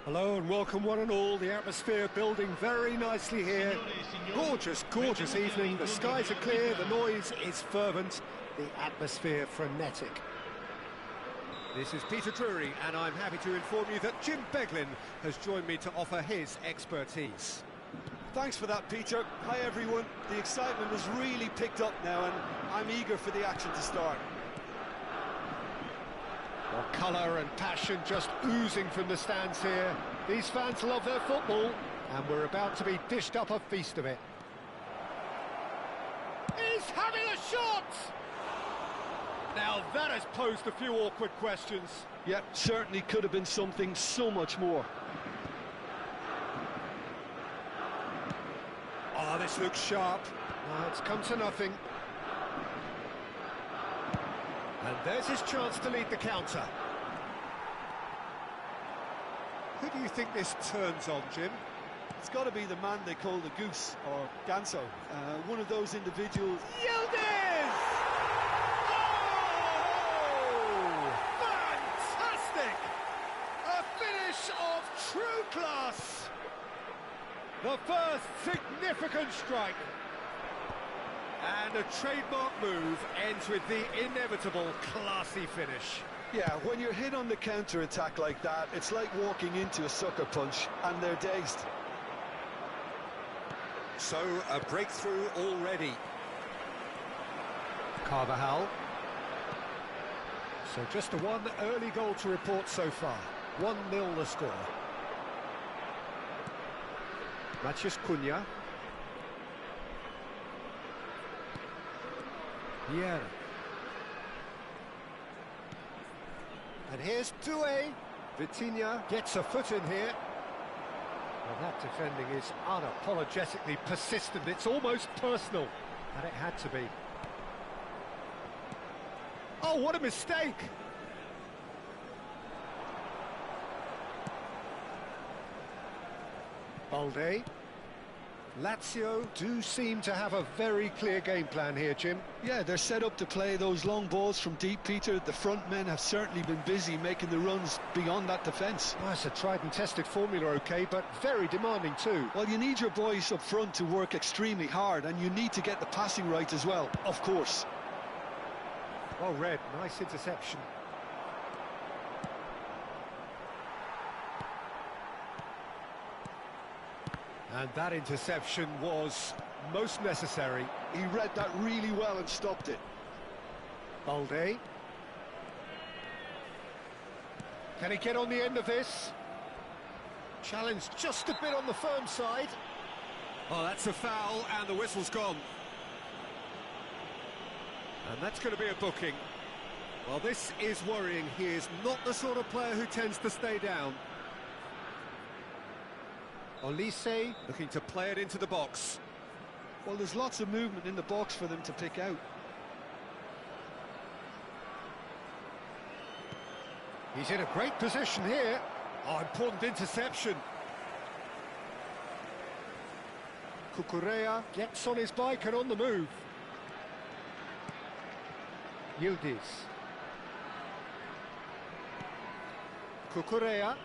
Hello and welcome one and all. The atmosphere building very nicely here. Gorgeous, gorgeous evening. The skies are clear, the noise is fervent, the atmosphere frenetic. This is Peter Drury, and I'm happy to inform you that Jim Beglin has joined me to offer his expertise. Thanks for that, Peter. Hi, everyone. The excitement has really picked up now, and I'm eager for the action to start. Well, colour and passion just oozing from the stands here. These fans love their football, and we're about to be dished up a feast of it. He's having a shot! Now that has posed a few awkward questions. Yep, certainly could have been something so much more. Oh, this looks sharp. Oh, it's come to nothing. And there's his chance to lead the counter. Who do you think this turns on, Jim? It's got to be the man they call the Goose, or Ganso. One of those individuals. Yildiz! Oh! Fantastic! A finish of true class! The first significant strike. And a trademark move ends with the inevitable classy finish. Yeah, when you're hit on the counter-attack like that, it's like walking into a sucker punch, and they're dazed. So, a breakthrough already. Carvajal. So just the one early goal to report so far. 1-0 the score. Matheus Cunha. Yeah. And here's Doué. Vitinha gets a foot in here. Well, that defending is unapologetically persistent. It's almost personal. And it had to be. Oh, what a mistake! Balde. Lazio do seem to have a very clear game plan here, Jim. Yeah, they're set up to play those long balls from deep, Peter. The front men have certainly been busy making the runs beyond that defence. Well, it's a tried and tested formula, OK, but very demanding too. Well, you need your boys up front to work extremely hard, and you need to get the passing right as well, of course. Well read, nice interception. And that interception was most necessary. He read that really well and stopped it. Balde. Can he get on the end of this? Challenge just a bit on the firm side. Oh, that's a foul, and the whistle's gone. And that's going to be a booking. Well, this is worrying. He is not the sort of player who tends to stay down. Olise looking to play it into the box. Well, there's lots of movement in the box for them to pick out. He's in a great position here. Oh, important interception. Cucurella gets on his bike and on the move. Yildiz. Cucurella.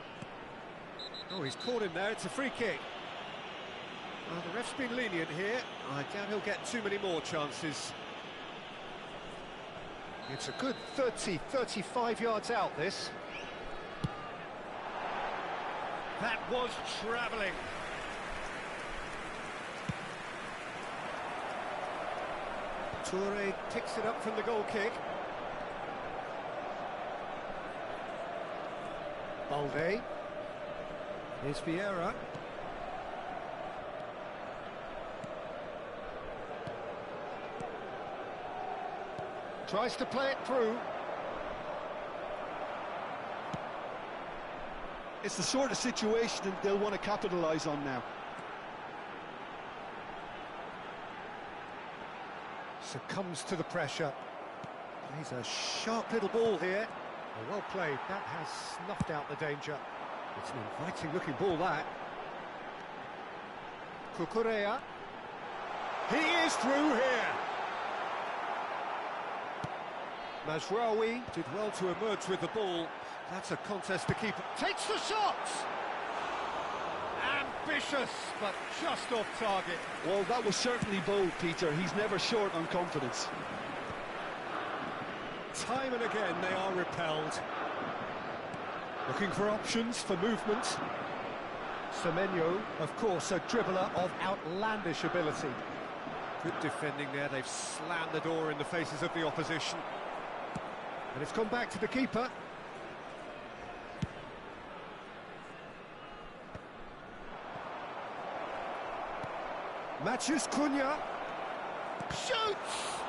Oh, he's caught him there, it's a free kick. Well, the ref's been lenient here. I doubt he'll get too many more chances. It's a good 30-35 yards out, this. That was travelling. Toure picks it up from the goal kick. Balde. Here's Vieira. Tries to play it through. It's the sort of situation that they'll want to capitalise on now. Succumbs to the pressure. Plays a sharp little ball here. Well played. That has snuffed out the danger. It's an inviting-looking ball, that. Cucurella. He is through here. Mazraoui did well to emerge with the ball. That's a contest to keep. Takes the shot. Ambitious, but just off target. Well, that was certainly bold, Peter. He's never short on confidence. Time and again they are repelled. Looking for options for movement. Semenyo, of course, a dribbler of outlandish ability. Good defending there, they've slammed the door in the faces of the opposition. And it's come back to the keeper. Matthews Cunha. Shoots!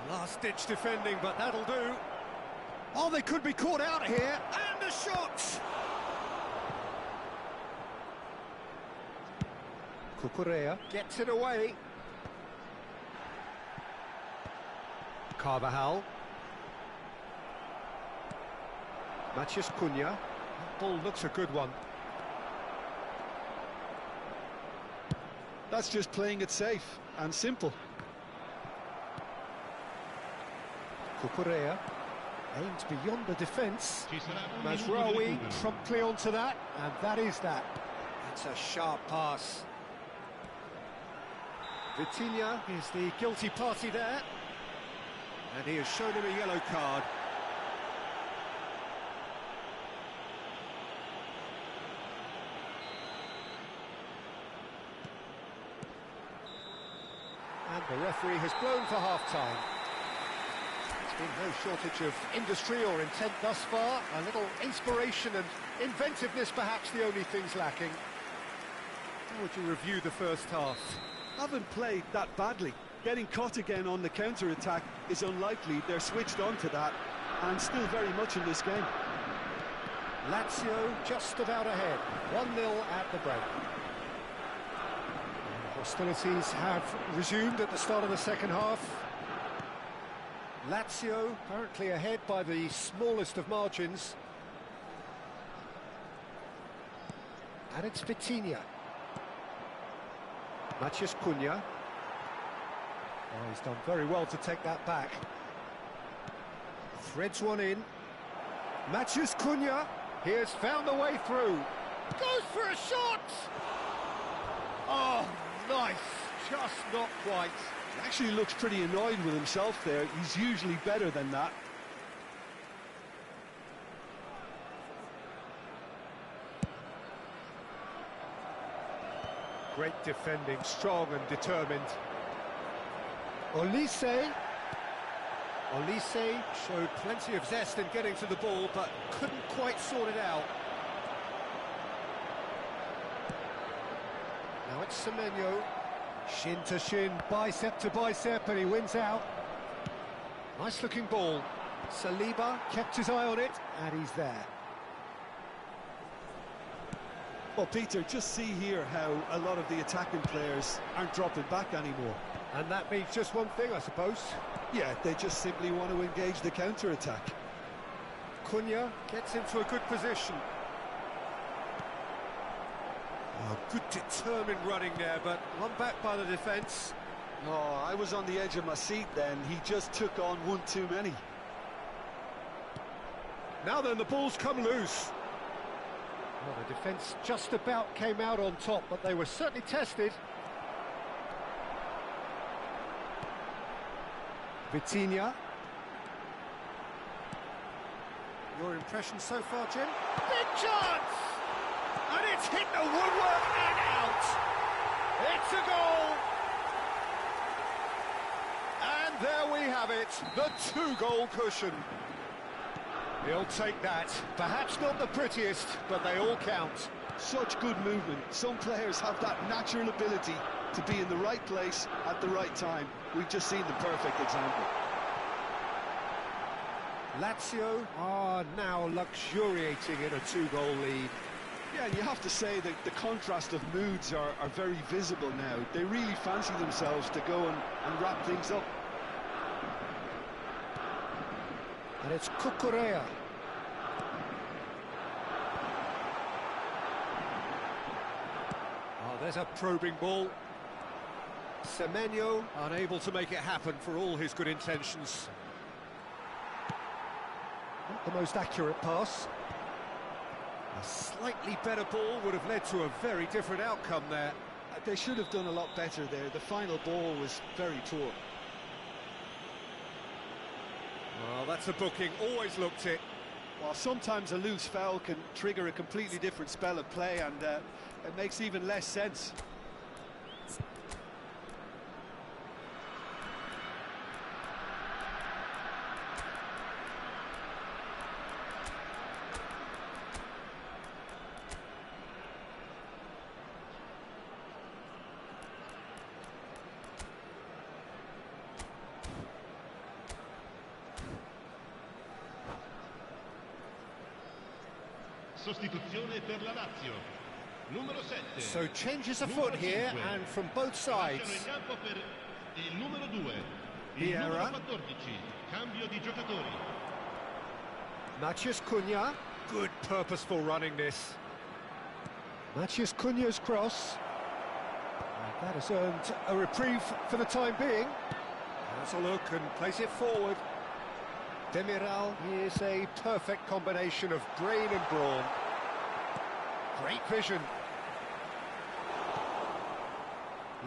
Last-ditch defending, but that'll do. Oh, they could be caught out here. And a shot! Cucurella gets it away. Carvajal. Matthews Cunha. That ball looks a good one. That's just playing it safe and simple. Cucurella aims beyond the defence. Mazraoui promptly onto that, and that is that. It's a sharp pass. Vitinha Is the guilty party there? And he has shown him a yellow card. And the referee has blown for half-time. There's been no shortage of industry or intent thus far. A little inspiration and inventiveness, perhaps the only things lacking. How would you review the first half? Haven't played that badly. Getting caught again on the counter-attack is unlikely. They're switched on to that and still very much in this game. Lazio just about ahead. 1-0 at the break. Hostilities have resumed at the start of the second half. Lazio currently ahead by the smallest of margins. And it's Vitinha. Matthews Cunha. Oh, he's done very well to take that back. Threads one in. Matthews Cunha. He has found the way through. Goes for a shot! Oh, nice. Just not quite. He actually looks pretty annoyed with himself there. He's usually better than that. Great defending, strong and determined. Olise Showed plenty of zest in getting to the ball, but couldn't quite sort it out. Now it's Semenyo. Shin to shin, bicep to bicep, and he wins out. Nice looking ball. Saliba kept his eye on it, and he's there. Well, Peter, just see here how a lot of the attacking players aren't dropping back anymore. And that means just one thing, I suppose. Yeah, they just simply want to engage the counter-attack. Cunha gets into a good position. Oh, good determined running there, but one back by the defence. Oh, I was on the edge of my seat then. He just took on one too many. Now then, the ball's come loose. Well, the defence just about came out on top, but they were certainly tested. Vitinha. Your impression so far, Jim? Big chance! And it's hit the woodwork and out! It's a goal! And there we have it, the two-goal cushion. He'll take that. Perhaps not the prettiest, but they all count. Such good movement. Some players have that natural ability to be in the right place at the right time. We've just seen the perfect example. Lazio are now luxuriating in a two-goal lead. Yeah, and you have to say that the contrast of moods are very visible now. They really fancy themselves to go and wrap things up. And it's Cucurella. Oh, there's a probing ball. Semenyo. Unable to make it happen for all his good intentions. Not the most accurate pass. A slightly better ball would have led to a very different outcome there. They should have done a lot better there. The final ball was very poor. Well, that's a booking, always looked it. While sometimes a loose foul can trigger a completely different spell of play, and it makes even less sense. Sostituzione per la Lazio. Numero 7. So changes afoot here, and from both sides. Lasciano in campo per il numero 2. Il Vieira. numero 14. Cambio di giocatori. Matheus Cunha. Good purposeful running this. Matheus Cunha's cross. And that has earned a reprieve for the time being. Has a look and plays it forward. Demiral is a perfect combination of brain and brawn. Great vision.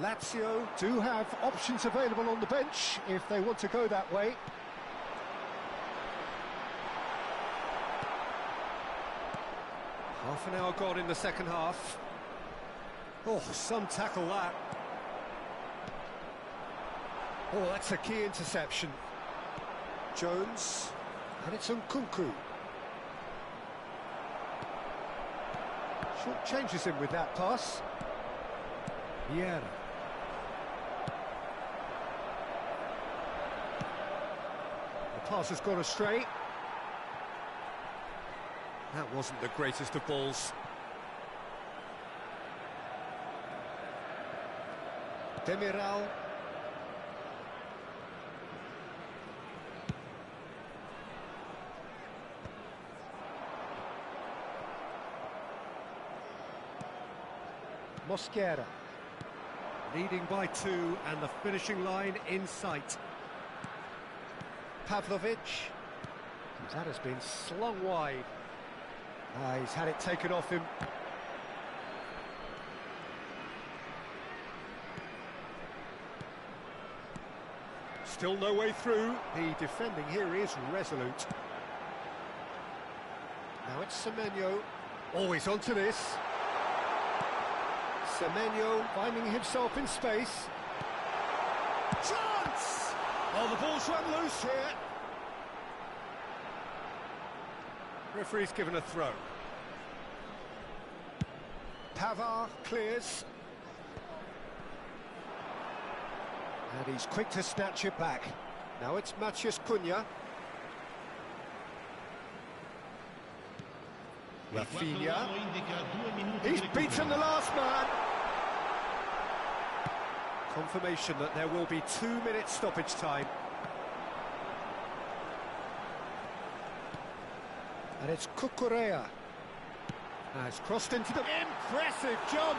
Lazio do have options available on the bench if they want to go that way. Half an hour gone in the second half. Oh, some tackle that. Oh, that's a key interception. Jones, and it's Nkunku. Short changes him with that pass. Vieira. The pass has gone astray. That wasn't the greatest of balls. Demiral. Mosquera. Leading by 2 and the finishing line in sight. Pavlovic. That has been slung wide. He's had it taken off him. Still no way through. The defending here is resolute. Now it's Semenyo. Always onto this. Semenyo finding himself in space. Chance! Oh, the ball's run loose here. Referee's given a throw. Pavard clears. And he's quick to snatch it back. Now it's Matheus Cunha. Rafinha. He's beaten the last man. Confirmation that there will be 2 minutes stoppage time. And it's Cucurella. Now it's crossed into the... Impressive jump!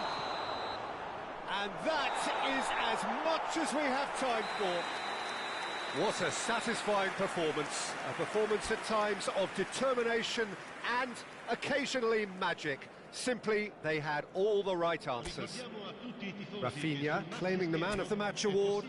And that is as much as we have time for. What a satisfying performance. A performance at times of determination and occasionally magic. Simply, they had all the right answers. Rafinha claiming the Man of the Match award.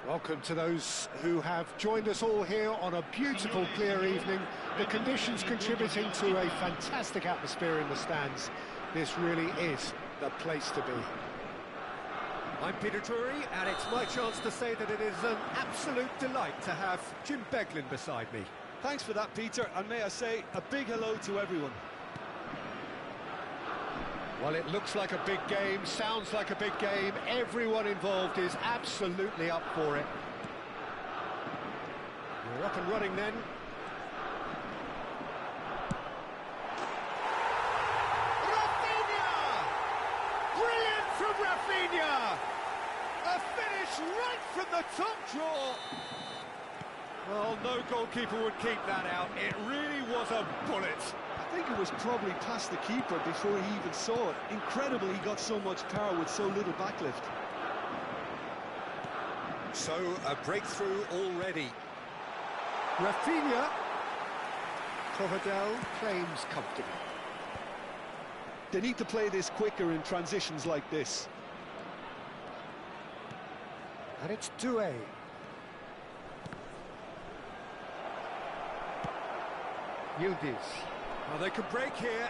Welcome to those who have joined us all here on a beautiful, clear evening. The conditions contributing to a fantastic atmosphere in the stands. This really is the place to be. I'm Peter Drury, and it's my chance to say that it is an absolute delight to have Jim Beglin beside me. Thanks for that, Peter, and may I say a big hello to everyone. Well, it looks like a big game, sounds like a big game. Everyone involved is absolutely up for it. We're up and running then. Rafinha! Brilliant from Rafinha! A finish right from the top draw. Well, no goalkeeper would keep that out. It really was a bullet. I think it was probably past the keeper before he even saw it. Incredible he got so much power with so little backlift. So, a breakthrough already. Rafinha. Provedel claims comfortably. They need to play this quicker in transitions like this. And it's Doué. Yildiz. Well, they can break here.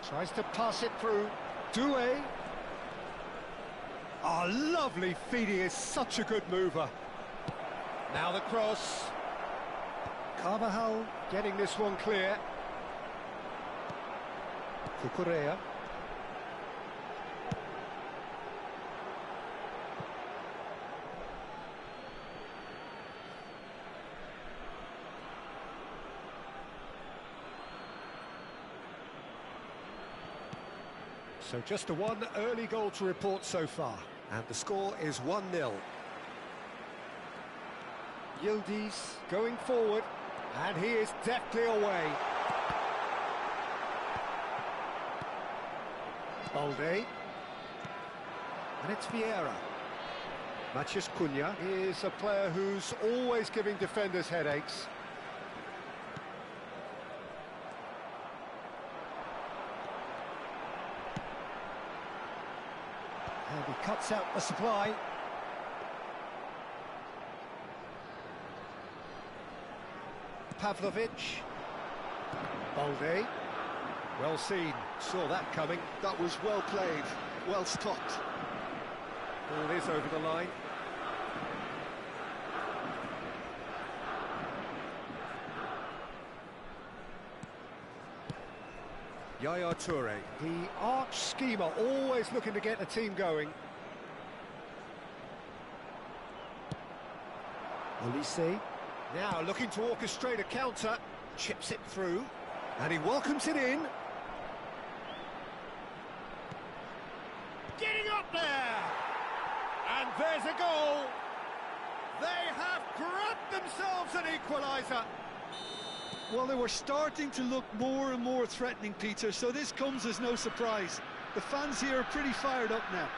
Tries to pass it through. Doué. Oh, lovely feed. He is such a good mover. Now the cross. Carvajal getting this one clear. Cucurella. So just a one early goal to report so far. And the score is 1-0. Yildiz going forward. And he is deftly away. Balde. And it's Vieira. Matheus Cunha is a player who's always giving defenders headaches. And he cuts out the supply. Pavlovic. Balde. Well seen. Saw that coming. That was well played, well stopped. Ball is over the line. Yaya Toure. The arch schemer, always looking to get the team going. Olise. Now looking to orchestrate a counter. Chips it through. And he welcomes it in. Getting up there! And there's a goal! They have grabbed themselves an equaliser. Well, they were starting to look more and more threatening, Peter, so this comes as no surprise. The fans here are pretty fired up now.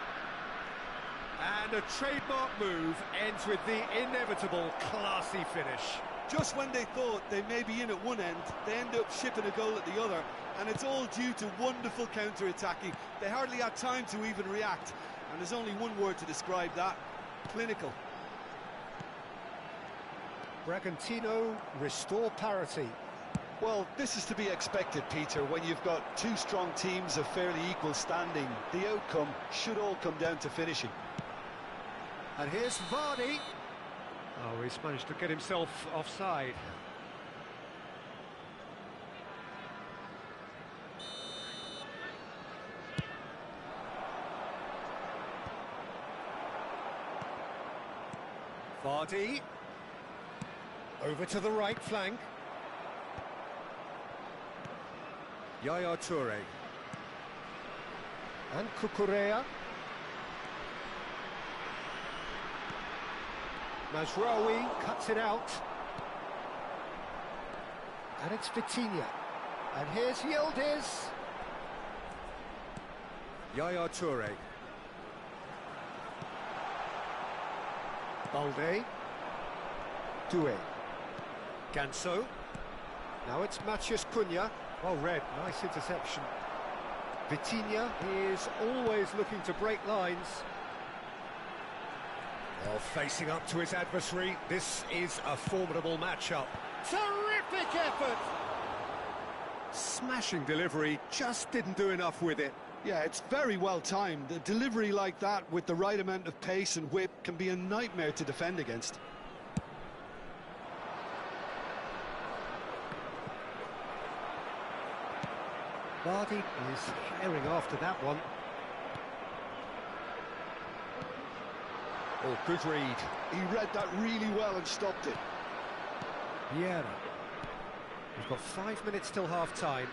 And a trademark move ends with the inevitable classy finish. Just when they thought they may be in at one end, they end up shipping a goal at the other, and it's all due to wonderful counter-attacking. They hardly had time to even react, and there's only one word to describe that: clinical. Bragantino restore parity. Well, this is to be expected, Peter, when you've got two strong teams of fairly equal standing. The outcome should all come down to finishing. And here's Vardy. Oh, he's managed to get himself offside. Vardy. Over to the right flank. Yaya Toure. And Cucurella. Mazraoui cuts it out. And it's Vitinha. And here's Yildiz. Yaya Toure. Balde. Doué. Ganso. Now it's Matheus Cunha. Well read, nice interception. Vitinha is always looking to break lines. Well, facing up to his adversary, this is a formidable matchup. Terrific effort! Smashing delivery, just didn't do enough with it. Yeah, it's very well timed. A delivery like that with the right amount of pace and whip can be a nightmare to defend against. Vardy is herring after that one. Oh, good read. He read that really well and stopped it. Vieira. We've got 5 minutes till half-time.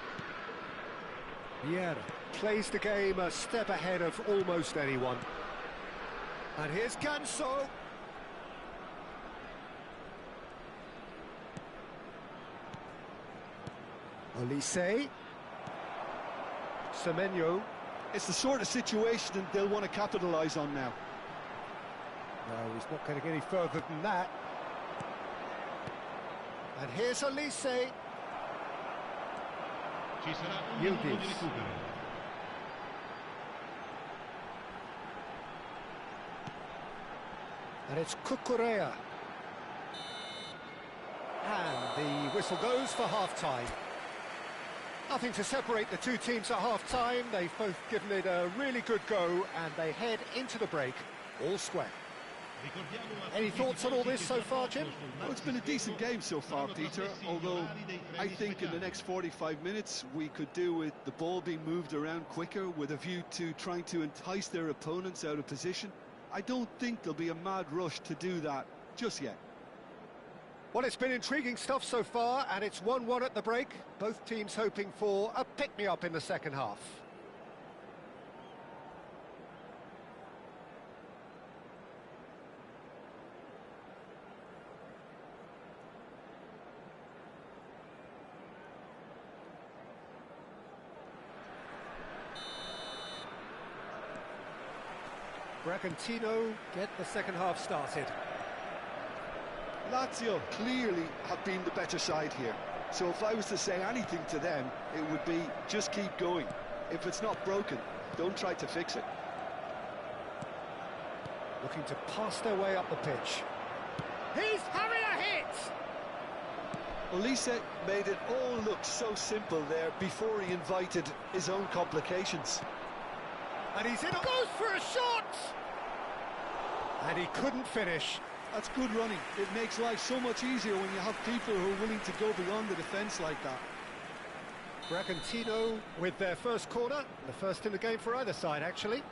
Vieira plays the game a step ahead of almost anyone. And here's Ganso. Olise. Semenyo. It's the sort of situation they'll want to capitalise on now. No, he's not getting any further than that. And here's Olise. Ci sarà un minuto di recupero. And it's Cucurella. And the whistle goes for half-time. Nothing to separate the two teams at half-time. They've both given it a really good go, and they head into the break all square. Any thoughts on all this so far, Jim? Well, it's been a decent game so far, Peter, although I think in the next 45 minutes we could do with the ball being moved around quicker with a view to trying to entice their opponents out of position. I don't think there'll be a mad rush to do that just yet. Well, it's been intriguing stuff so far, and it's 1-1 at the break. Both teams hoping for a pick-me-up in the second half. Bragantino get the second half started. Lazio clearly have been the better side here. So if I was to say anything to them, it would be just keep going. If it's not broken, don't try to fix it. Looking to pass their way up the pitch. He's having a hit! Olise made it all look so simple there before he invited his own complications. And he's in, goes for a shot! And he couldn't finish. That's good running. It makes life so much easier when you have people who are willing to go beyond the defence like that. Bragantino with their first corner, the first in the game for either side, actually.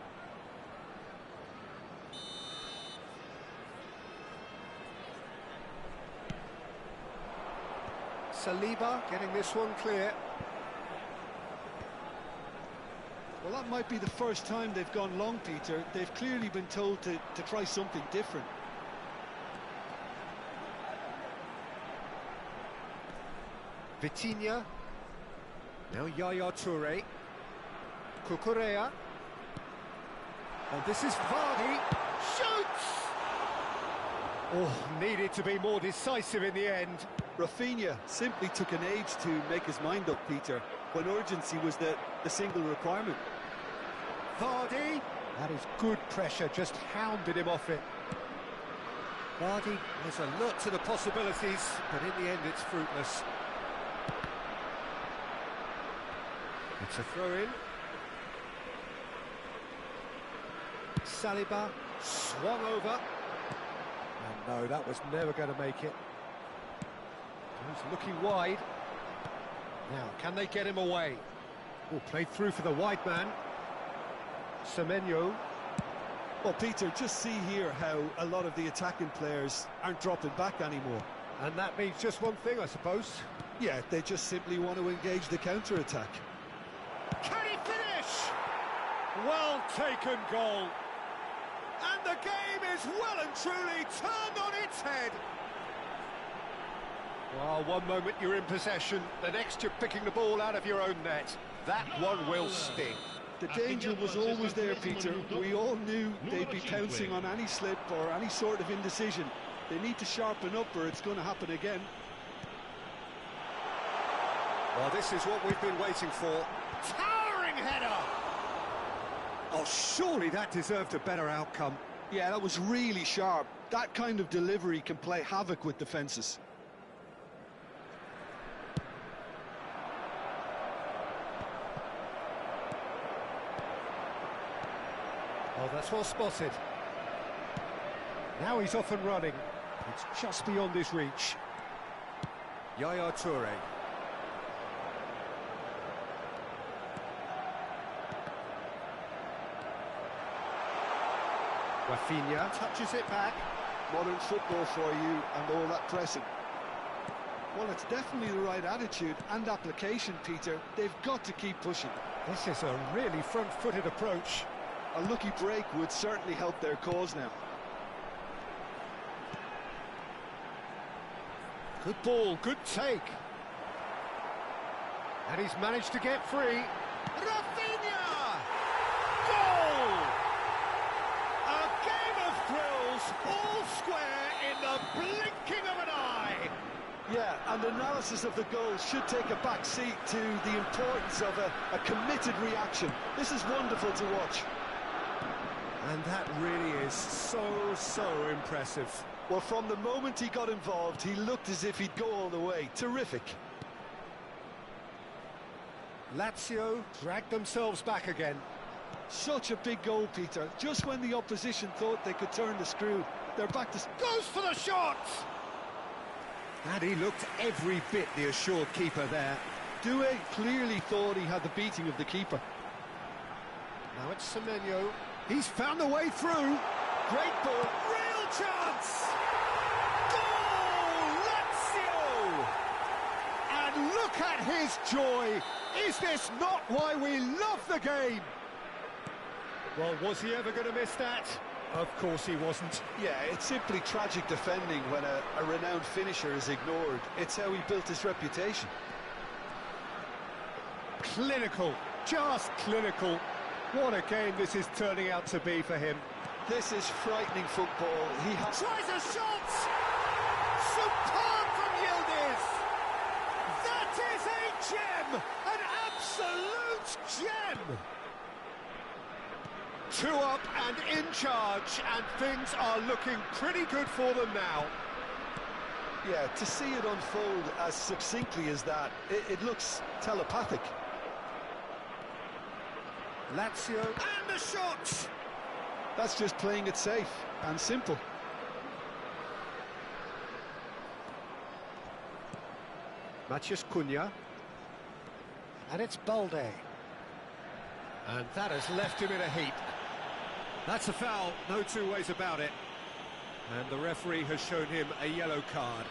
Saliba getting this one clear. Well, that might be the first time they've gone long, Peter. They've clearly been told to try something different. Vitinha. Now Yaya Toure. Cucurella. And this is Vardy. Shoots! Oh, needed to be more decisive in the end. Rafinha simply took an age to make his mind up, Peter, when urgency was the single requirement. Vardy. That is good pressure, just hounded him off it. Vardy is alert to the possibilities, but in the end it's fruitless. It's a throw-in. Saliba swung over. And no, that was never going to make it. He's looking wide. Now, can they get him away? Oh, played through for the wide man. Semenyo. Well, Peter, just see here how a lot of the attacking players aren't dropping back anymore. And that means just one thing, I suppose. Yeah, they just simply want to engage the counter-attack. Can he finish? Well taken goal. And the game is well and truly turned on its head. Well, one moment you're in possession, the next you're picking the ball out of your own net. That one will sting. The danger was always there, Peter. We all knew they'd be pouncing on any slip or any sort of indecision. They need to sharpen up or it's going to happen again. Well, this is what we've been waiting for. Towering header! Oh, surely that deserved a better outcome. Yeah, that was really sharp. That kind of delivery can play havoc with defences. Oh, that's well spotted. Now he's off and running. It's just beyond his reach. Yaya Toure. Rafinha touches it back. Modern football for you and all that pressing. Well, it's definitely the right attitude and application, Peter. They've got to keep pushing. This is a really front-footed approach. A lucky break would certainly help their cause now. Good ball, good take. And he's managed to get free. Rafinha! Goal! A game of thrills, all square in the blinking of an eye. Yeah, and analysis of the goal should take a back seat to the importance of a committed reaction. This is wonderful to watch. And that really is so impressive. Well, from the moment he got involved, he looked as if he'd go all the way. Terrific. Lazio dragged themselves back again. Such a big goal, Peter. Just when the opposition thought they could turn the screw, they're back to... Goes for the shot! And he looked every bit the assured keeper there. Doué clearly thought he had the beating of the keeper. Now it's Semenyo. He's found a way through. Great ball. Real chance! Goal! Lazio! And look at his joy. Is this not why we love the game? Well, was he ever going to miss that? Of course he wasn't. Yeah, it's simply tragic defending when a renowned finisher is ignored. It's how he built his reputation. Clinical, just clinical. What a game this is turning out to be for him. This is frightening football. He Tries a shot! Superb from Yildiz! That is a gem! An absolute gem! 2 up and in charge, and things are looking pretty good for them now. Yeah, to see it unfold as succinctly as that, it looks telepathic. Lazio, and the shot! That's just playing it safe and simple. Matheus Cunha. And it's Balde. And that has left him in a heap. That's a foul, no two ways about it. And the referee has shown him a yellow card.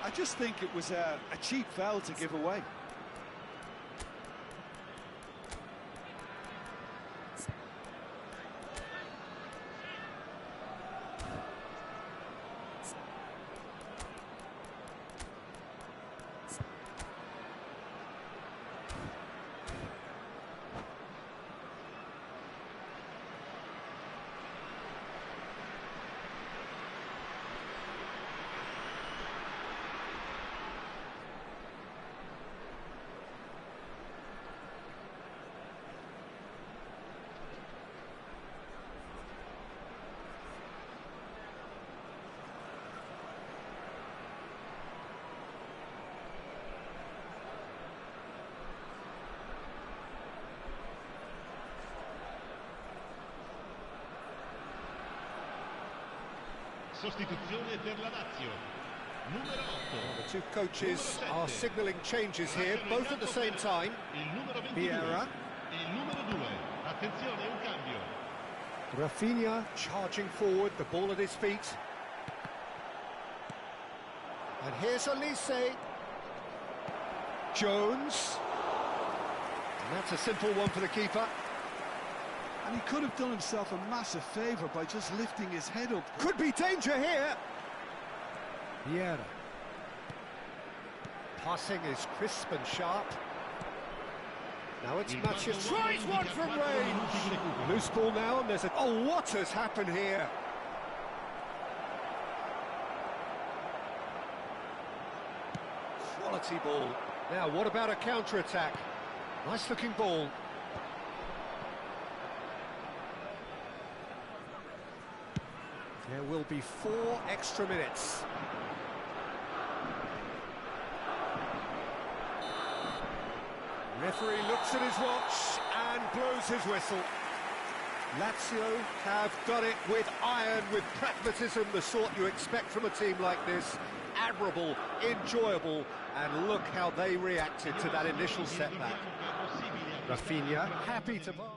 I just think it was a cheap foul to give away. Sostituzione per la Lazio. Numero 8. The two coaches are signalling changes here, both at the same time. Il numero 22. Vieira. Il numero 2. Attenzione, un cambio. Rafinha charging forward, the ball at his feet. And here's Elise. Jones. And that's a simple one for the keeper. And he could have done himself a massive favour by just lifting his head up. Could be danger here. Vieira. Passing is crisp and sharp. Now it's Matheus. Tries one from range. Loose ball now, and there's a... Oh, what has happened here? Quality ball. Now, what about a counter-attack? Nice-looking ball. There will be 4 extra minutes. Referee looks at his watch and blows his whistle. Lazio have done it with iron, with pragmatism, the sort you expect from a team like this. Admirable, enjoyable, and look how they reacted to that initial setback. Rafinha happy to pass.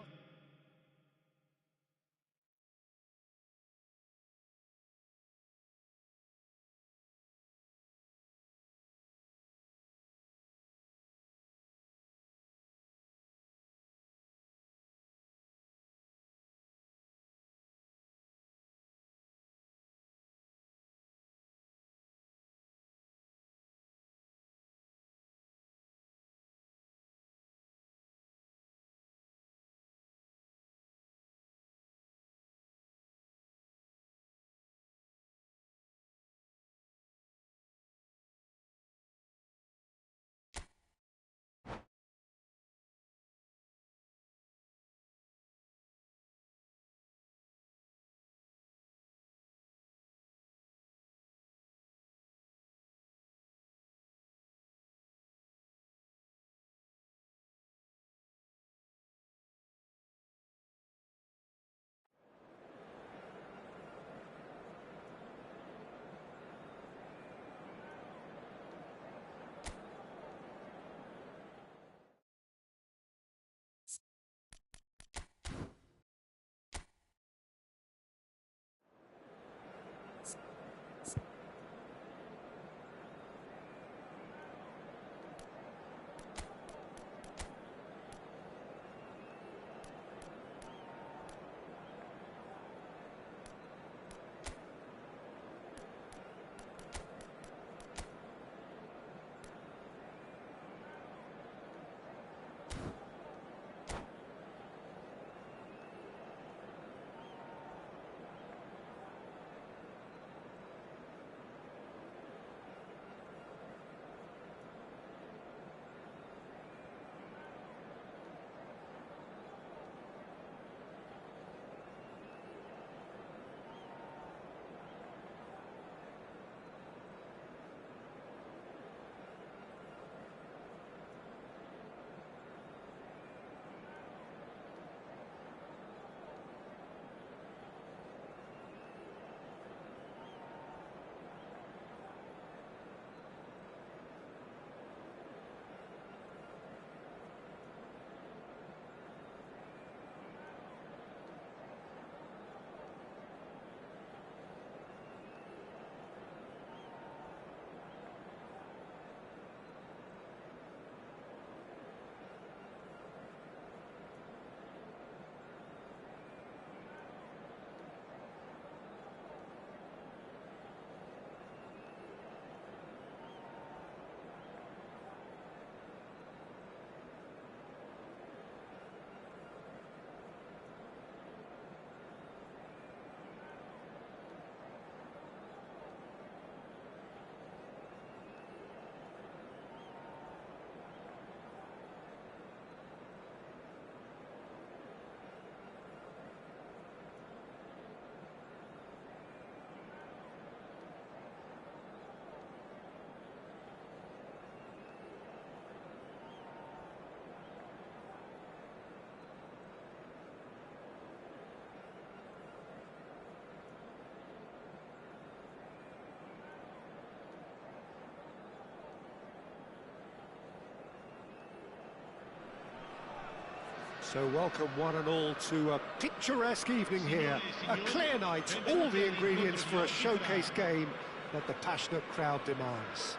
So welcome one and all to a picturesque evening here, a clear night, all the ingredients for a showcase game that the passionate crowd demands.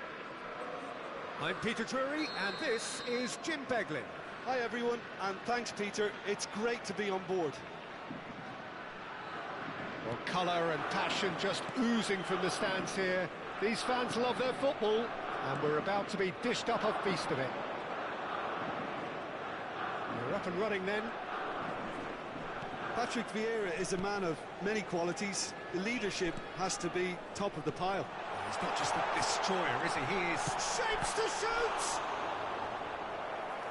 I'm Peter Drury, and this is Jim Beglin. Hi everyone, and thanks Peter, it's great to be on board. Well, colour and passion just oozing from the stands here. These fans love their football, and we're about to be dished up a feast of it. We're up and running then. Patrick Vieira is a man of many qualities. The leadership has to be top of the pile. He's not just a destroyer, is he? He is shapes to shoot!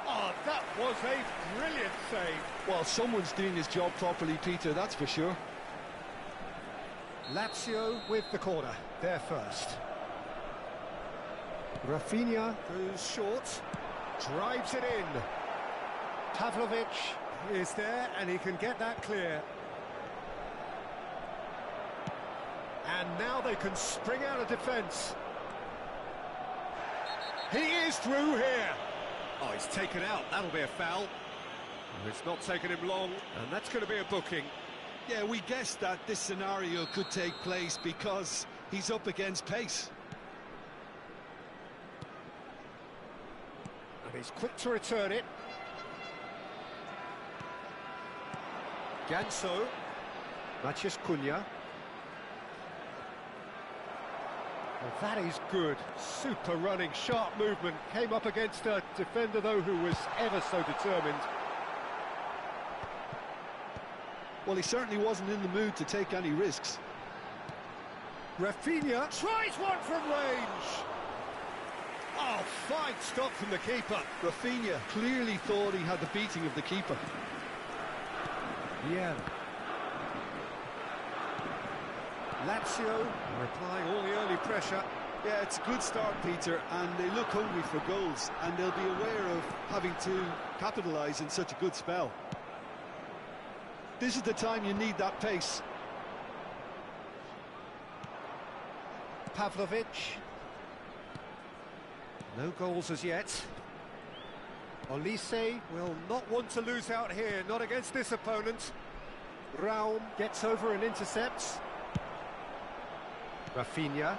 Oh, that was a brilliant save. Well, someone's doing his job properly, Peter, that's for sure. Lazio with the corner, there first. Rafinha goes short, drives it in. Pavlovic is there and he can get that clear. And now they can spring out of defence. He is through here. Oh, he's taken out, that'll be a foul. It's not taken him long, and that's going to be a booking. Yeah, we guessed that this scenario could take place because he's up against pace. And he's quick to return it. Ganso. Maciej Cunha. Well, that is good. Super running, sharp movement. Came up against a defender, though, who was ever so determined. Well, he certainly wasn't in the mood to take any risks. Rafinha tries one from range. Oh, fine stop from the keeper. Rafinha clearly thought he had the beating of the keeper. Yeah. Lazio are applying all the early pressure. Yeah, it's a good start, Peter, and they look hungry for goals, and they'll be aware of having to capitalise in such a good spell. This is the time you need that pace. Pavlovic. No goals as yet. Olise will not want to lose out here, not against this opponent. Raum gets over and intercepts. Rafinha.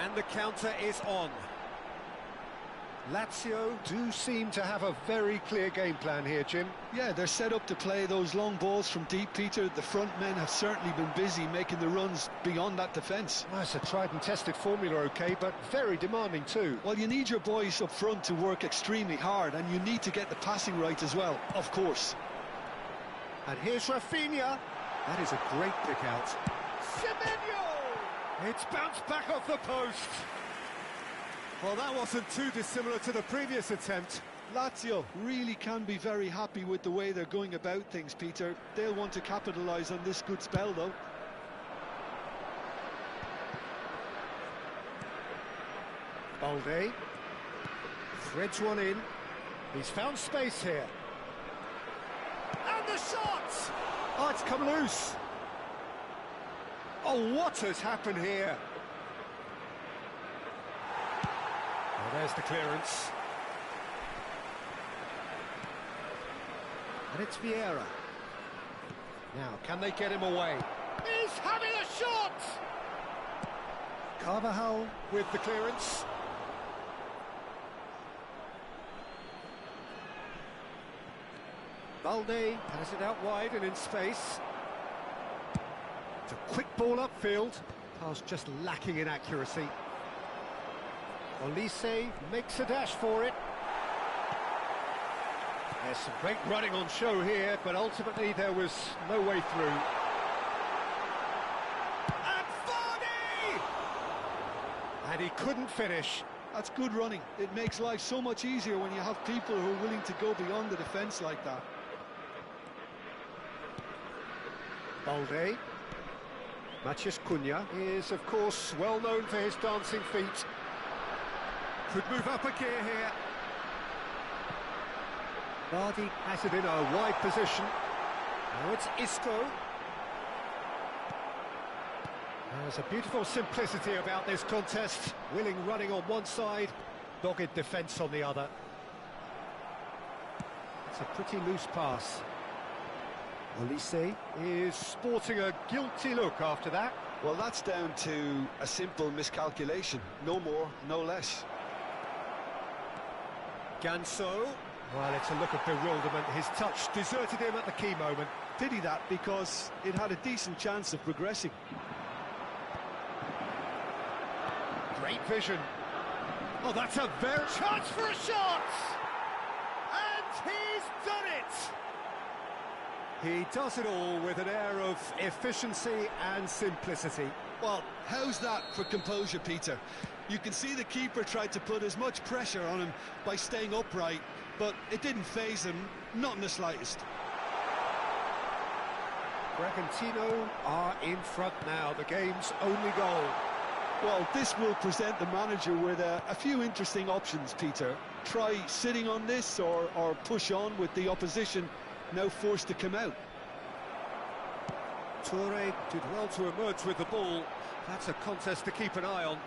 And the counter is on. Lazio do seem to have a very clear game plan here, Jim. Yeah, they're set up to play those long balls from deep, Peter. The front men have certainly been busy making the runs beyond that defence. Well, it's a tried and tested formula, OK, but very demanding too. Well, you need your boys up front to work extremely hard, and you need to get the passing right as well, of course. And here's Rafinha. That is a great pick out. Semenyo! It's bounced back off the post. Well, that wasn't too dissimilar to the previous attempt. Lazio really can be very happy with the way they're going about things, Peter. They'll want to capitalise on this good spell, though. Balde threads one in. He's found space here. And the shot! Oh, it's come loose. Oh, what has happened here? Oh, there's the clearance. And it's Vieira. Now, can they get him away? He's having a shot! Carvajal with the clearance. Balde has it out wide and in space. It's a quick ball upfield. Pass just lacking in accuracy. Olise makes a dash for it. There's some great running on show here, but ultimately there was no way through. And Vardy! And he couldn't finish. That's good running. It makes life so much easier when you have people who are willing to go beyond the defence like that. Balde. Maciej Cunha is, of course, well known for his dancing feet. Could move up a gear here. Vardy has it in a wide position. Now it's Isco. There's a beautiful simplicity about this contest. Willing running on one side, dogged defence on the other. It's a pretty loose pass. Olise is sporting a guilty look after that. Well, that's down to a simple miscalculation. No more, no less. Ganso. Well, it's a look of bewilderment. His touch deserted him at the key moment. Pity that, because it had a decent chance of progressing. Great vision. Oh, that's a very chance for a shot! And he's done it! He does it all with an air of efficiency and simplicity. Well, how's that for composure, Peter? You can see the keeper tried to put as much pressure on him by staying upright, but it didn't faze him, not in the slightest. Bragantino are in front now, the game's only goal. Well, this will present the manager with a few interesting options, Peter. Try sitting on this or push on with the opposition now forced to come out. Toure did well to emerge with the ball. That's a contest to keep an eye on.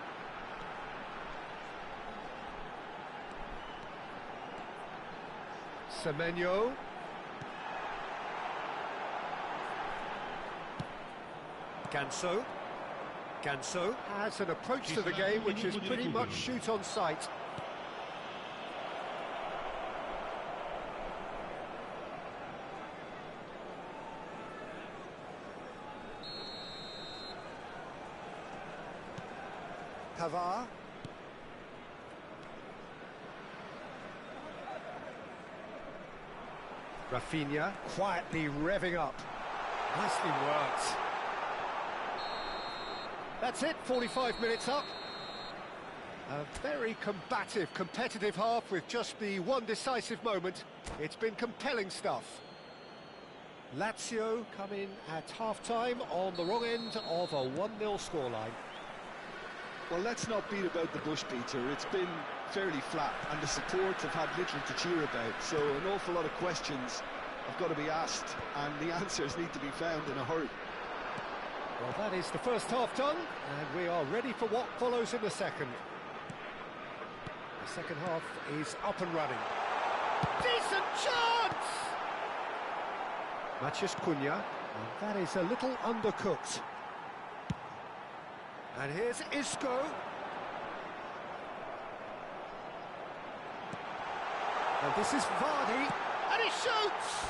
Semenyo. Ganso. Ganso has an approach to the game which is pretty much shoot on sight. Pavard. Rafinha quietly revving up. Nicely worked. That's it, 45 minutes up. A very combative, competitive half with just the one decisive moment. It's been compelling stuff. Lazio come in at half-time on the wrong end of a 1-0 scoreline. Well, let's not beat about the bush, Peter. It's been fairly flat, and the support have had little to cheer about. So an awful lot of questions have got to be asked, and the answers need to be found in a hurry. Well, that is the first half done, and we are ready for what follows in the second. The second half is up and running. Decent chance! Matheus Cunha, and that is a little undercooked. And here's Isco. And this is Vardy, and he shoots!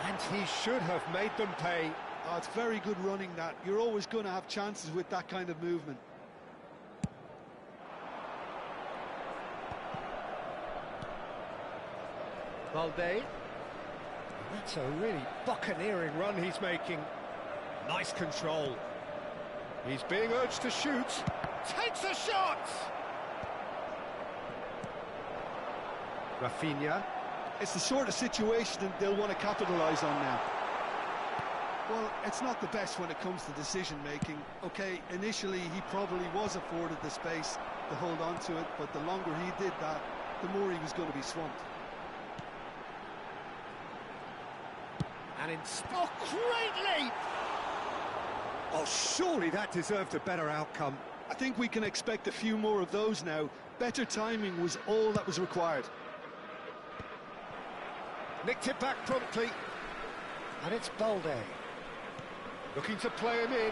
And he should have made them pay. Oh, it's very good running, that. You're always going to have chances with that kind of movement. Valde. That's a really buccaneering run he's making. Nice control. He's being urged to shoot. Takes a shot! Rafinha. It's the sort of situation that they'll want to capitalise on now. Well, it's not the best when it comes to decision-making. OK, initially he probably was afforded the space to hold on to it, but the longer he did that, the more he was going to be swamped. And in... Oh, great leap! Oh, surely that deserved a better outcome. I think we can expect a few more of those now. Better timing was all that was required. Nicked it back promptly. And it's Balde. Looking to play him in.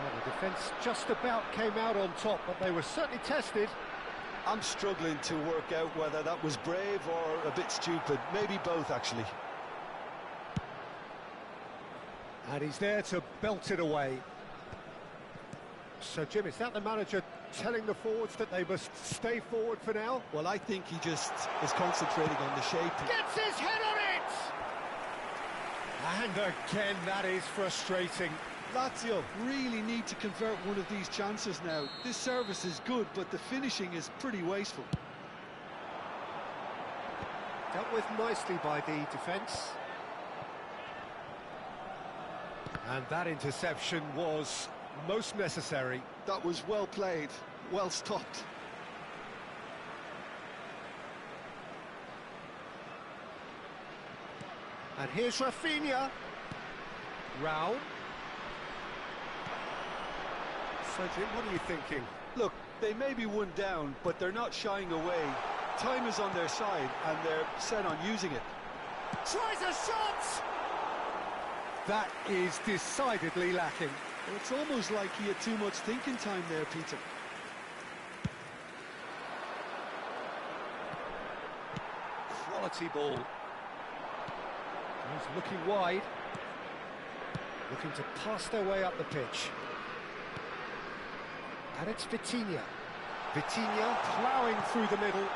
Well, the defence just about came out on top, but they were certainly tested. I'm struggling to work out whether that was brave or a bit stupid. Maybe both, actually. And he's there to belt it away. So, Jim, is that the manager telling the forwards that they must stay forward for now? Well, I think he just is concentrating on the shape. Gets his head on it! And again, that is frustrating. Lazio really need to convert one of these chances now. This service is good, but the finishing is pretty wasteful. Dealt with nicely by the defence. And that interception was most necessary. That was well played, well stopped. And here's Rafinha. Rao. So, Jim, what are you thinking? Look, they may be one down, but they're not shying away. Time is on their side, and they're set on using it. Tries a shot! That is decidedly lacking. Well, it's almost like he had too much thinking time there, Peter. Quality ball. He's looking wide. Looking to pass their way up the pitch. And it's Vitinha. Vitinha ploughing through the middle.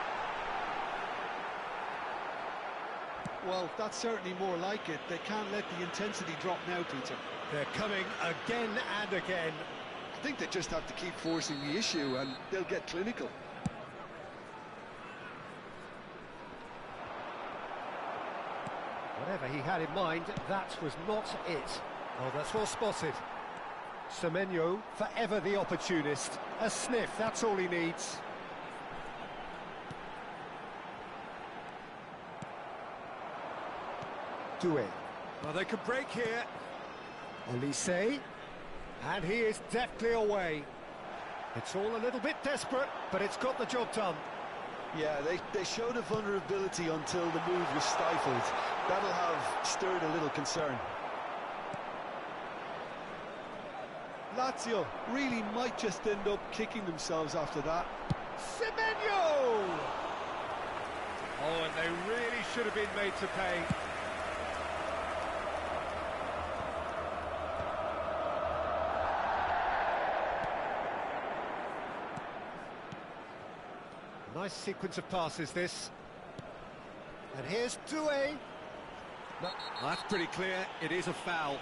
Well, that's certainly more like it. They can't let the intensity drop now, Peter. They're coming again and again. I think they just have to keep forcing the issue and they'll get clinical. Whatever he had in mind, that was not it. Oh, that's well spotted. Semenyo, forever the opportunist. A sniff, that's all he needs. Doué. Well, they could break here. Olise. And he is deftly away. It's all a little bit desperate, but it's got the job done. Yeah, they showed a vulnerability until the move was stifled. That'll have stirred a little concern. Lazio really might just end up kicking themselves after that. Semenyo! Oh, and they really should have been made to pay. Nice sequence of passes, this. And here's Doué. No, that's pretty clear. It is a foul.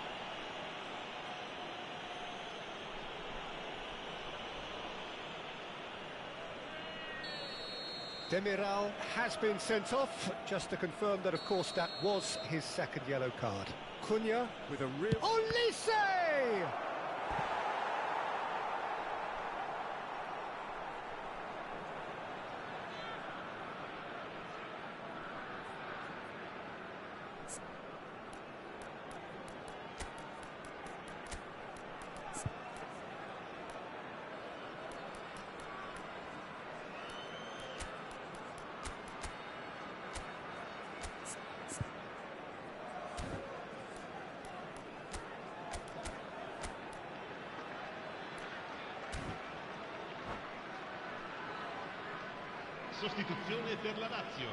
Demiral has been sent off, just to confirm that, of course, that was his second yellow card. Cunha With a real... Olise! Sostituzione per la Lazio.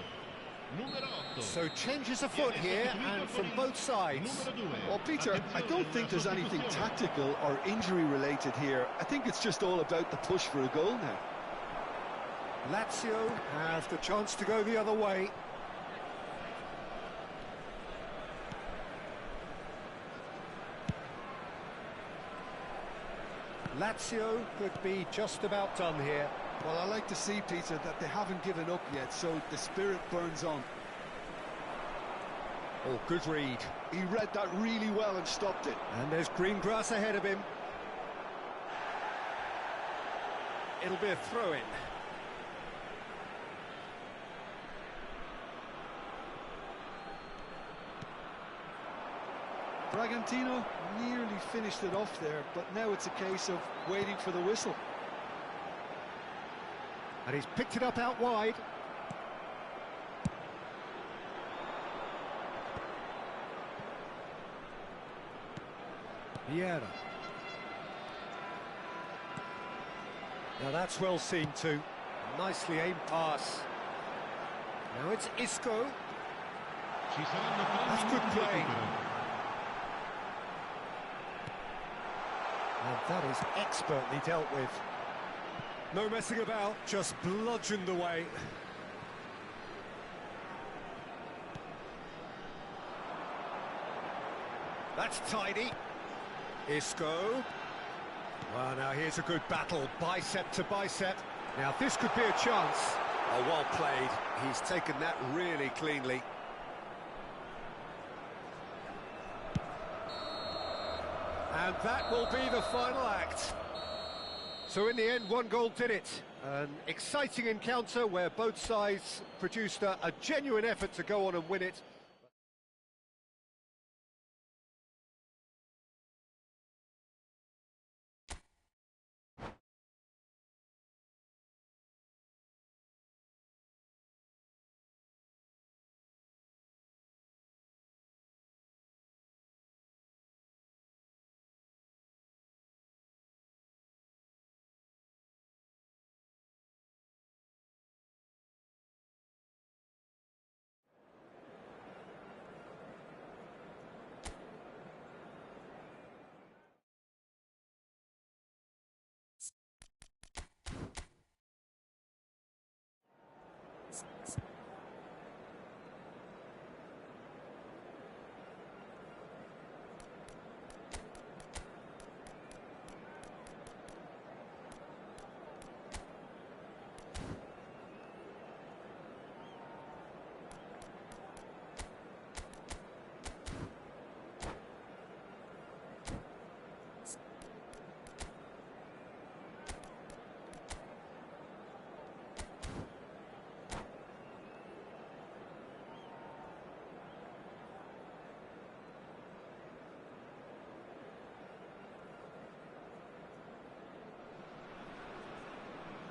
Numero 8. So changes afoot here, and from both sides. Well, Peter, I don't think there's anything tactical or injury-related here. I think it's just all about the push for a goal now. Lazio have the chance to go the other way. Lazio could be just about done here. Well, I like to see, Peter, that they haven't given up yet, so the spirit burns on. Oh, good read. He read that really well and stopped it. And there's green grass ahead of him. It'll be a throw-in. Bragantino nearly finished it off there, but now it's a case of waiting for the whistle. And he's picked it up out wide. Vieira. Now that's well seen too. Nicely aimed pass. Now it's Isco. That's good play. And that is expertly dealt with. No messing about, just bludgeoned away. That's tidy. Isco. Well, now here's a good battle, bicep to bicep. Now this could be a chance. Oh, well played. He's taken that really cleanly. And that will be the final act. So in the end, one goal did it. An exciting encounter where both sides produced a genuine effort to go on and win it.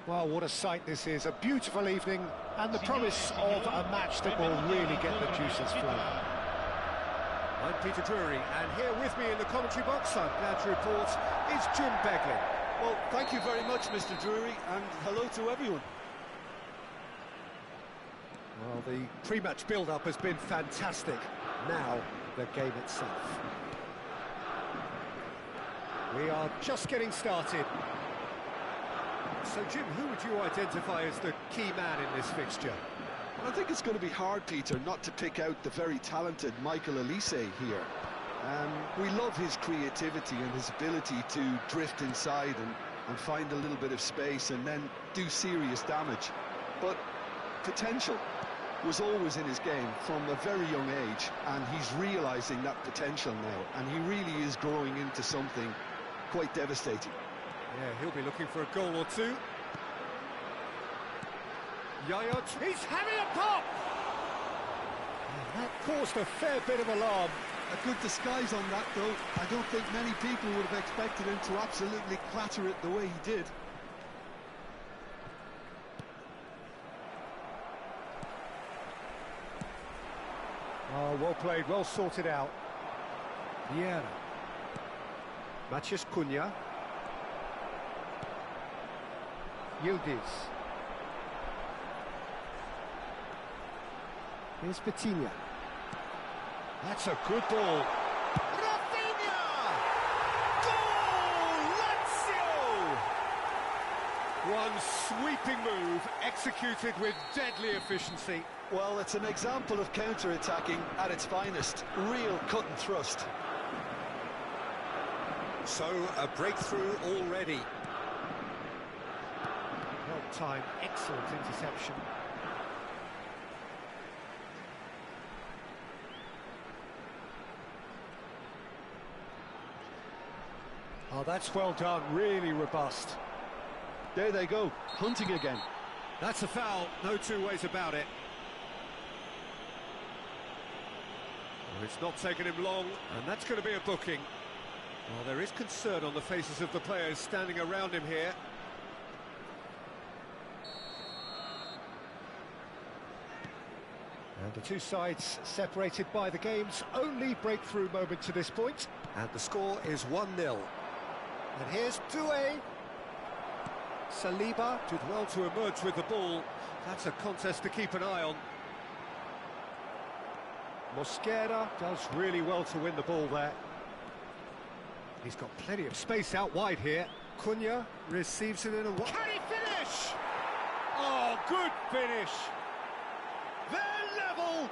Well, what a sight this is, a beautiful evening, and the promise of a match that will really get the juices flowing. I'm Peter Drury, and here with me in the commentary box, I'm glad to report, is Jim Begley. Well, thank you very much, Mr. Drury, and hello to everyone. Well, the pre-match build-up has been fantastic. Now, the game itself. We are just getting started. So, Jim, who would you identify as the key man in this fixture? Well, I think it's going to be hard, Peter, not to pick out the very talented Michael Olise here. We love his creativity and his ability to drift inside and find a little bit of space and then do serious damage. But potential was always in his game from a very young age, and he's realising that potential now, and he really is growing into something quite devastating. Yeah, he'll be looking for a goal or two. Yayot, he's having a pop! That caused a fair bit of alarm. A good disguise on that, though. I don't think many people would have expected him to absolutely clatter it the way he did. Oh, well played, well sorted out. Vieira. Maciej Cunha. Yildiz. Here's Vitinha. That's a good ball. Rafinha! Goal! Lazio! One sweeping move, executed with deadly efficiency. Well, it's an example of counter-attacking at its finest. Real cut and thrust. So, a breakthrough already. Well timed, excellent interception. Oh, that's well done, really robust. There they go, hunting again. That's a foul, no two ways about it. Well, it's not taken him long, and that's going to be a booking. Well, there is concern on the faces of the players standing around him here. And the two sides separated by the game's only breakthrough moment to this point. And the score is 1-0. And here's Doué. Saliba did well to emerge with the ball. That's a contest to keep an eye on. Mosquera does really well to win the ball there. He's got plenty of space out wide here. Cunha receives it in a... Can he finish? Oh, good finish. They're level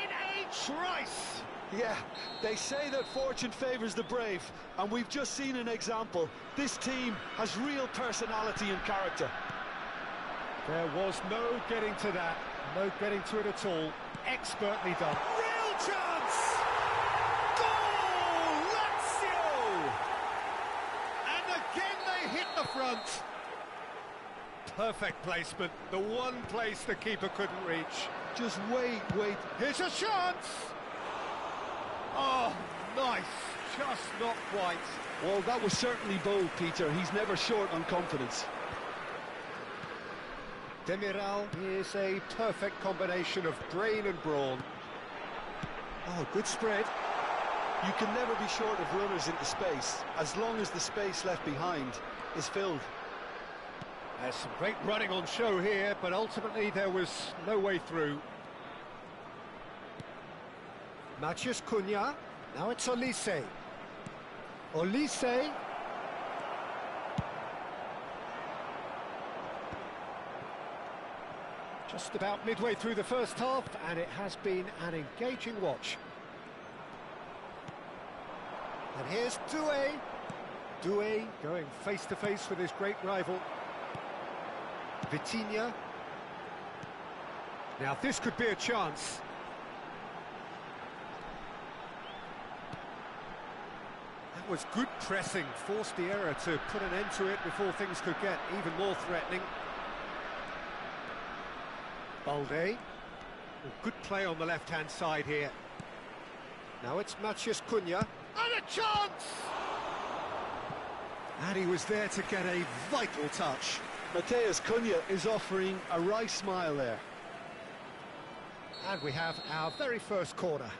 in a trice. Yeah, they say that fortune favours the brave, and we've just seen an example. This team has real personality and character. There was no getting to that, no getting to it at all. Expertly done. Real chance! Goal! Lazio! And again they hit the front. Perfect placement, the one place the keeper couldn't reach. Just wait. Here's a chance! Oh, nice, just not quite. Well, that was certainly bold, Peter. He's never short on confidence. Demiral is a perfect combination of brain and brawn. Oh, good spread. You can never be short of runners into space, as long as the space left behind is filled. There's some great running on show here, but ultimately there was no way through. Maciej Cunha, now it's Olise. Olise. Just about midway through the first half, and it has been an engaging watch. And here's Doué. Doué going face-to-face with his great rival. Vitinha. Now this could be a chance. That was good pressing, forced the error to put an end to it before things could get even more threatening. Balde. Well, good play on the left-hand side here. Now it's Maciej Cunha. And a chance! And he was there to get a vital touch. Matheus Cunha is offering a wry smile there. And we have our very first corner.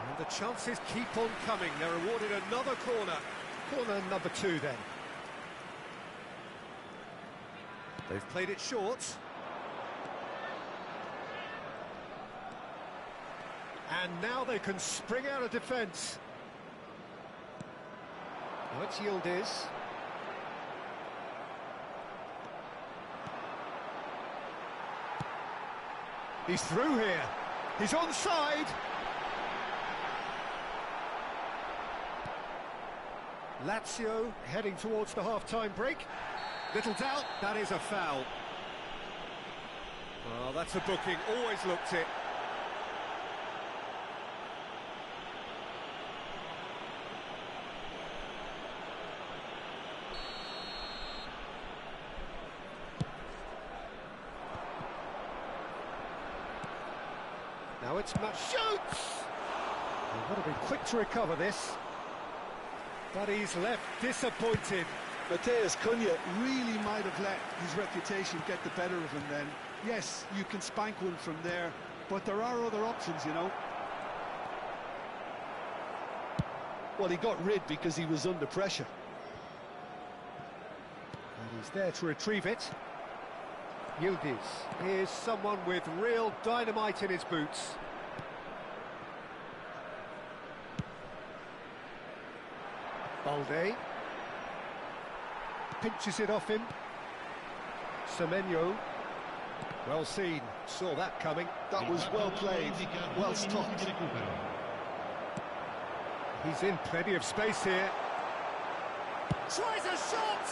And the chances keep on coming. They're awarded another corner. Corner number 2 then. They've played it short. And now they can spring out of defence. Now it's Yildiz. He's through here. He's onside. Lazio heading towards the half-time break. Little doubt, that is a foul. Well, that's a booking, always looked it. Now it's Matt shoots! They've got to be quick to recover this. But he's left disappointed. Matheus Cunha really might have let his reputation get the better of him then. Yes, you can spank one from there, but there are other options, you know. Well, he got rid because he was under pressure. And he's there to retrieve it. Yildiz is someone with real dynamite in his boots. Balde pinches it off him. Semenyo, well seen, saw that coming. That was well played, well stopped. He's in plenty of space here. Tries a shot!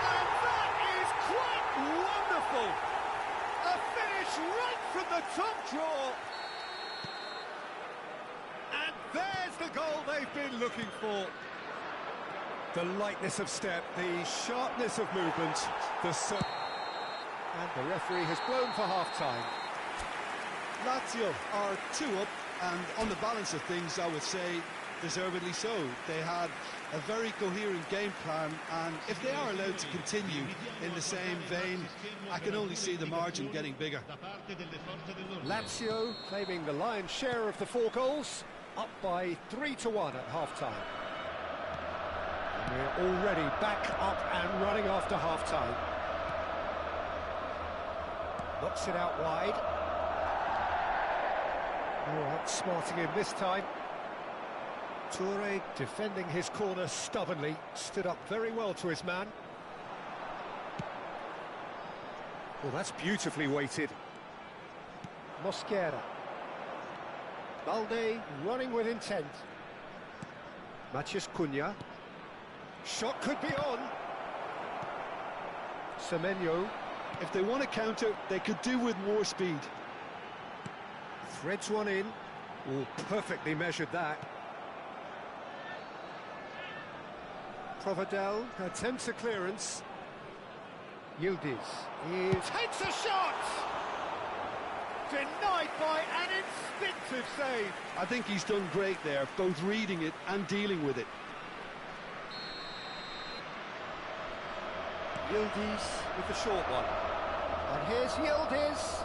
And that is quite wonderful! A finish right from the top draw! And there's the goal they've been looking for. The lightness of step, the sharpness of movement, and the referee has blown for half-time. Lazio are 2 up, and on the balance of things, I would say, deservedly so. They had a very coherent game plan, and if they are allowed to continue in the same vein, I can only see the margin getting bigger. Lazio claiming the lion's share of the 4 goals, up by 3-1 at half-time. And we're already back up and running after half-time. Knocks it out wide. Oh, outsmarting him this time. Toure defending his corner stubbornly, stood up very well to his man. Well, that's beautifully weighted. Mosquera. Balde running with intent. Matheus Cunha. Shot could be on. Semenyo. If they want to counter, they could do with more speed. Threads one in. Oh, perfectly measured that. Provedel attempts a clearance. Yildiz takes a shot! Denied by an instinctive save. I think he's done great there, both reading it and dealing with it. Yildiz with the short one. And here's Yildiz.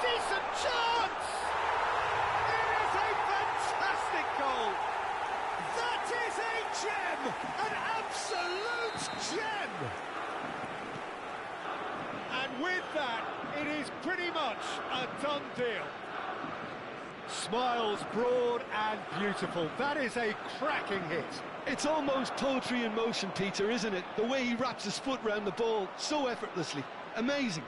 Decent chance! It is a fantastic goal! That is a gem! An absolute gem! And with that, it is pretty much a done deal. Smiles broad and beautiful. That is a cracking hit. It's almost poetry in motion, Peter, isn't it? The way he wraps his foot round the ball so effortlessly. Amazing.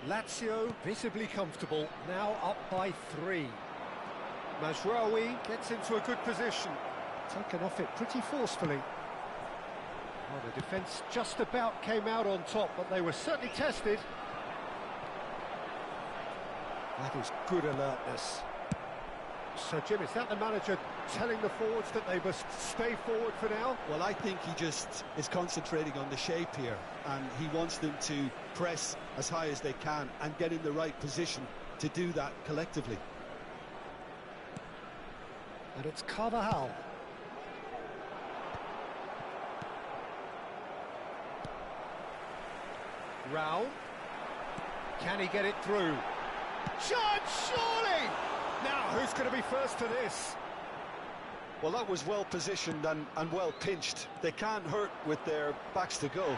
Lazio visibly comfortable, now up by 3. Mazraoui gets into a good position. Taken off it pretty forcefully. Well, the defence just about came out on top, but they were certainly tested. That is good alertness. So, Jim, is that the manager telling the forwards that they must stay forward for now? Well, I think he just is concentrating on the shape here, and he wants them to press as high as they can and get in the right position to do that collectively. And it's Carvajal. Rao. Can he get it through? Chance, surely! Now, who's going to be first to this? Well, that was well positioned and well pinched. They can't hurt with their backs to goal.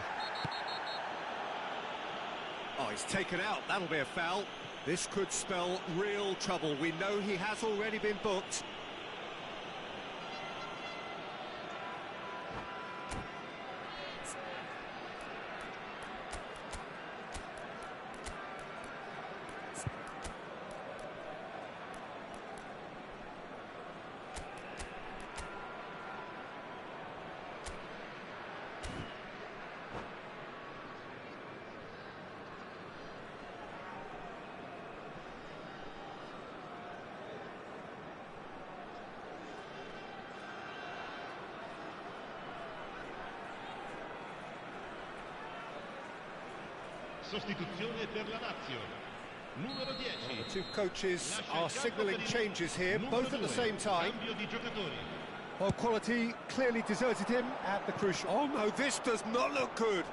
Oh, he's taken out. That'll be a foul. This could spell real trouble. We know he has already been booked. Sostituzione per la Lazio. Numero 10. The two coaches are signalling changes here, both at the same time. Cambio di giocatori. Well, quality clearly deserted him at the crucial... Oh no, this does not look good.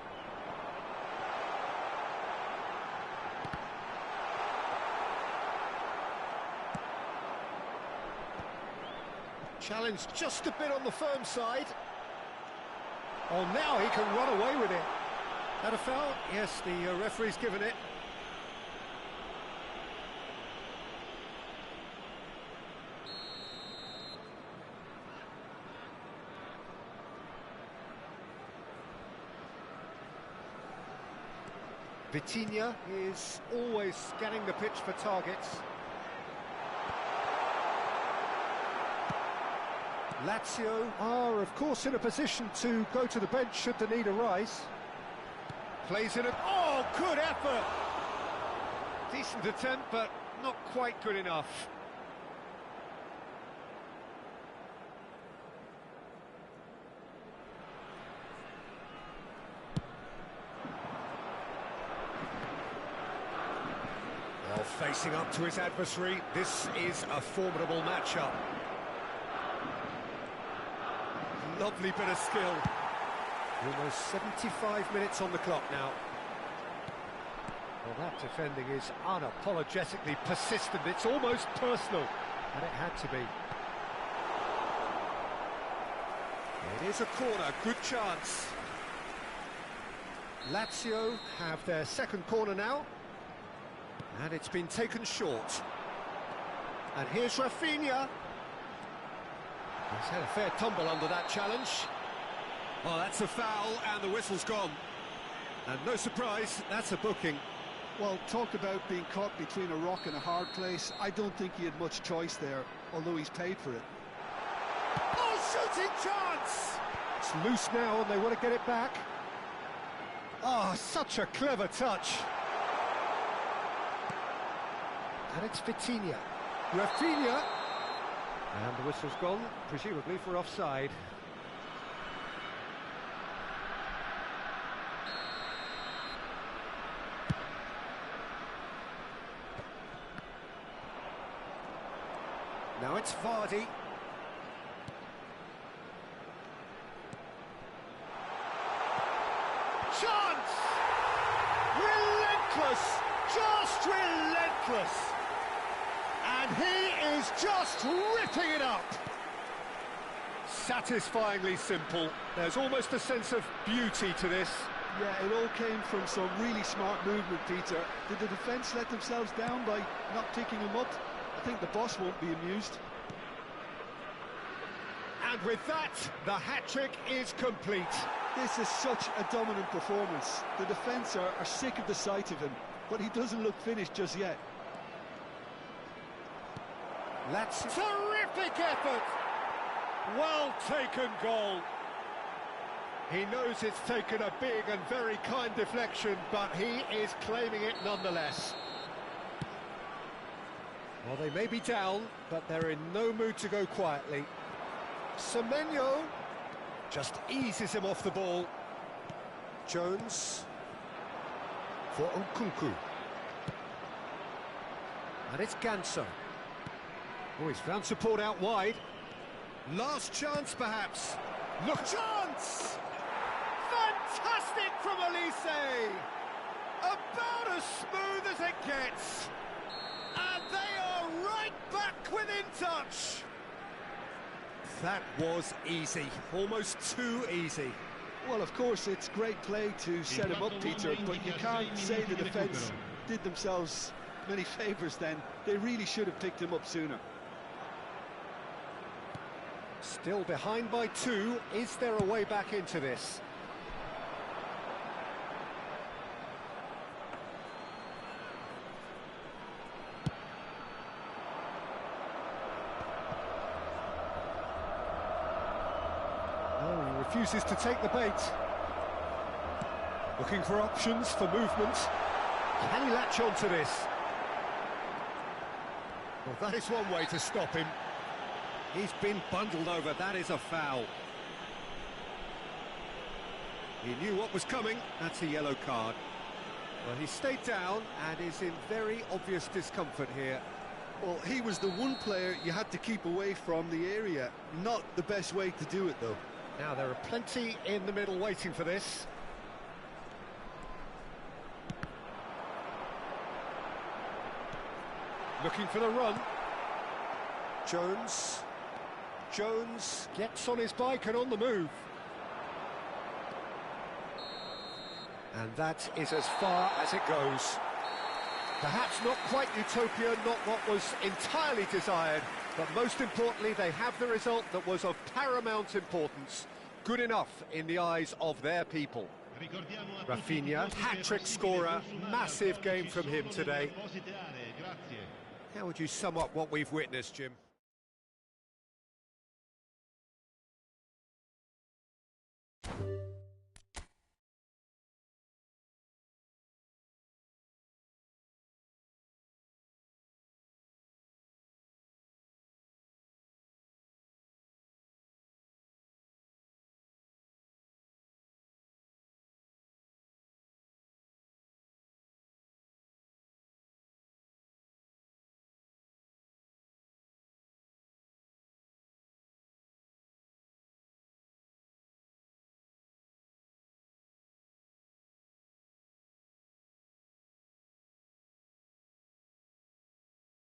Challenge just a bit on the firm side. Oh, now he can run away with it. That a foul? Yes, the referee's given it. Vitinha is always scanning the pitch for targets. Lazio are, of course, in a position to go to the bench should the need arise. Plays in it. Oh, good effort! Decent attempt, but not quite good enough. Well, facing up to his adversary, this is a formidable matchup. Lovely bit of skill. Almost 75 minutes on the clock now. Well, that defending is unapologetically persistent. It's almost personal, and it had to be. It is a corner, good chance. Lazio have their second corner now, and it's been taken short. And here's Rafinha. He's had a fair tumble under that challenge. Oh, that's a foul, and the whistle's gone. And no surprise, that's a booking. Well, talked about being caught between a rock and a hard place. I don't think he had much choice there, although he's paid for it. Oh, shooting chance! It's loose now, and they want to get it back. Oh, such a clever touch. And it's Vitinha. Rafinha. And the whistle's gone, presumably for offside. Now it's Vardy. Chance! Relentless! Just relentless! And he is just ripping it up! Satisfyingly simple. There's almost a sense of beauty to this. Yeah, it all came from some really smart movement, Peter. Did the defence let themselves down by not picking him up? I think the boss won't be amused. And with that, the hat-trick is complete. This is such a dominant performance. The defence are sick of the sight of him, but he doesn't look finished just yet. That's terrific effort! Well taken goal. He knows it's taken a big and very kind deflection, but he is claiming it nonetheless. Well, they may be down, but they're in no mood to go quietly. Semenyo just eases him off the ball. Jones for Nkunku. And it's Ganso. Oh, he's found support out wide. Last chance, perhaps. Look, Chance! Fantastic from Elise! About as smooth as it gets. And they are right back within touch. that was easy, almost too easy. Well, of course, it's great play to set him up, Peter, but you can't say the defence did themselves many favours then. They really should have picked him up sooner. Still behind by 2. Is there a way back into this? Oh, he refuses to take the bait. Looking for options for movement. Can he latch on to this? Well, that is one way to stop him. He's been bundled over, that is a foul. He knew what was coming, that's a yellow card. Well, he stayed down and is in very obvious discomfort here. Well, he was the one player you had to keep away from the area. Not the best way to do it, though. Now, there are plenty in the middle waiting for this. Looking for the run. Jones gets on his bike and on the move. And that is as far as it goes. Perhaps not quite utopia, not what was entirely desired, but most importantly, they have the result that was of paramount importance. Good enough in the eyes of their people. Rafinha, hat-trick scorer, massive game from him today. How would you sum up what we've witnessed, Jim?